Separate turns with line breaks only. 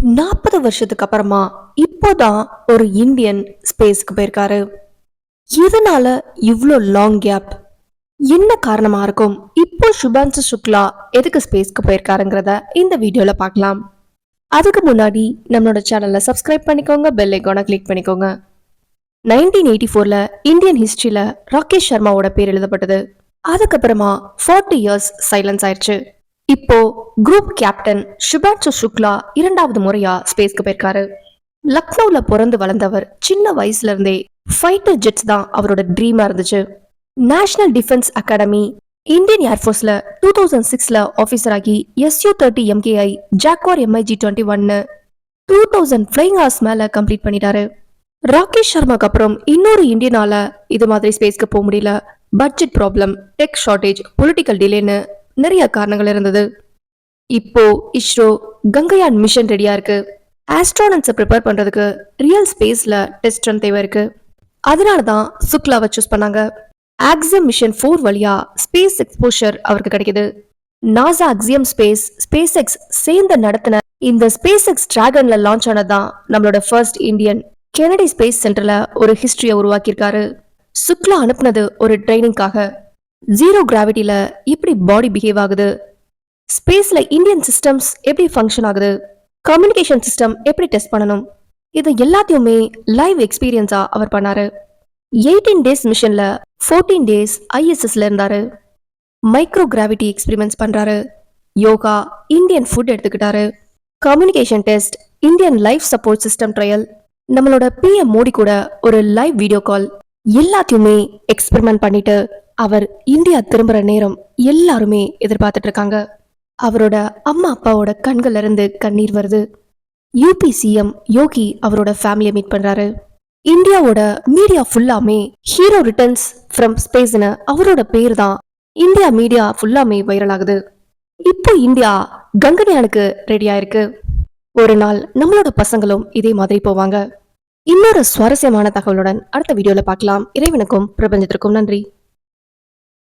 40 வருஷத்துக்கு அப்புறமா இப்போதான் ஒரு இந்தியன் ஸ்பேஸ்க்கு போயிருக்காரு. எதனால இவ்ளோ லாங் கேப்? என்ன காரணமா இருக்கும்? இப்போ சுபான்சு சுக்லா எதுக்கு ஸ்பேஸ்க்கு போயிருக்காருங்கிறத இந்த வீடியோல பார்க்கலாம். அதுக்கு முன்னாடி நம்மளோட சேனலை சப்ஸ்கிரைப் பண்ணிக்கோங்க, பெல் ஐகானை கிளிக் பண்ணிக்கோங்க. 1984ல இந்தியன் ஹிஸ்டரியில ராகேஷ் சர்மாவோட பேர் எழுதப்பட்டது. அதுக்கப்புறமா 40 இயர்ஸ் சைலன்ஸ் ஆயிடுச்சு. இப்போ குரூப் கேப்டன் சுபான்சு சுக்லா 2வது முறையா ஸ்பேஸ்க்கு போயிருக்காரு. லக்னோல பிறந்து வளர்ந்தவர். சின்ன வயசுல இருந்தே ஃபைட்டர் ஜெட்ஸ் தான் அவரோட ட்ரீமா இருந்துச்சு. நேஷனல் டிஃபென்ஸ் அகாடமி, இந்தியன் ஏர்ஃபோர்ஸ்ல 2006ல ஆபீசர் ஆகி SU-30 MKI Jaguar MiG-21 2000 flying hours மேல கம்ப்ளீட் பண்ணிட்டாரு. ராகேஷ் சர்மாக்கு அப்புறம் இன்னொரு இந்தியனால இது மாதிரி ஸ்பேஸ்க்கு போக முடியல. Budget problem, tech shortage, political டிலேன்னு நிறைய காரணங்கள் இருந்தது. இப்போ இஸ்ரோ கங்கயான் மிஷன் ரெடியா இருக்கு. ஆஸ்ட்ரோனட்ஸை ப்ரிப்பேர் பண்றதுக்கு ரியல் ஸ்பேஸ்ல டெஸ்ட் ரன் தேவை இருக்கு. அதனாலதான் சுக்லாவை சூஸ் பண்ணாங்க. ஆக்சியம் மிஷன் 4 வழியா ஸ்பேஸ் எக்ஸ்போஷர் அவருக்கு கிடைக்குது. NASA, Axiom Space, SpaceX சேர்ந்து நடத்தின இந்த ஸ்பேஸ் எக்ஸ் டிராகன்ல லான்ச் ஆனதான் நம்மளோட ஃபர்ஸ்ட் இந்தியன். கெனடி ஸ்பேஸ் சென்டர்ல ஒரு ஹிஸ்டரியை உருவாக்கியிருக்காரு. சுக்லா அனுப்புனது ஒரு ட்ரைனிங்காக. ஜீரோ கிராவிட்டில எப்படி பாடி பிஹேவ் ஆகுது, ஸ்பேஸ்ல இந்தியன் சிஸ்டம்ஸ் எப்படி ஃபங்க்ஷன் ஆகுது, கம்யூனிகேஷன் சிஸ்டம் எப்படி டெஸ்ட் பண்ணணும், இது எல்லாத்தையுமே லைவ் எக்ஸ்பீரியன்ஸா அவர் பண்ணாரு. 18 டேஸ் மிஷன்ல 14 டேஸ் ISSல இருந்தாரு. மைக்ரோ கிராவிட்டி எக்ஸ்பெரிமெண்ட்ஸ் பண்றாரு. யோகா, இந்தியன் ஃபுட் எடுத்துக்கிட்டாரு. Communication test, Indian life support system trial, நம்மளோட PM மோடி கூட ஒரு லைவ் வீடியோ கால், எல்லாத்தையுமே எக்ஸ்பெரிமெண்ட் பண்ணிட்டு அவர் இந்தியா திரும்புற நேரம் எல்லாருமே எதிர்பார்த்துட்டு இருக்காங்க. அவரோட அம்மா அப்பாவோட கண்கள்ல இருந்து கண்ணீர் வருது. UP CM யோகி அவரோட ஃபேமிலியை மீட் பண்றாரு. இந்தியாவோட மீடியா ஃபுல்லாமே ஹீரோ ரிட்டர்ன்ஸ் ஃப்ரம் ஸ்பேஸ்னு அவரோட பேர் தான் இந்தியா மீடியா ஃபுல்லாமே வைரல் ஆகுது. இப்போ இந்தியா கங்கயானுக்கு ரெடியா இருக்கு. ஒரு நாள் நம்மளோட பசங்களும் இதே மாதிரி போவாங்க. இன்னொரு சுவாரஸ்யமான தகவலுடன் அடுத்த வீடியோல பார்க்கலாம். இறைவனுக்கும் பிரபஞ்சத்திற்கும் நன்றி.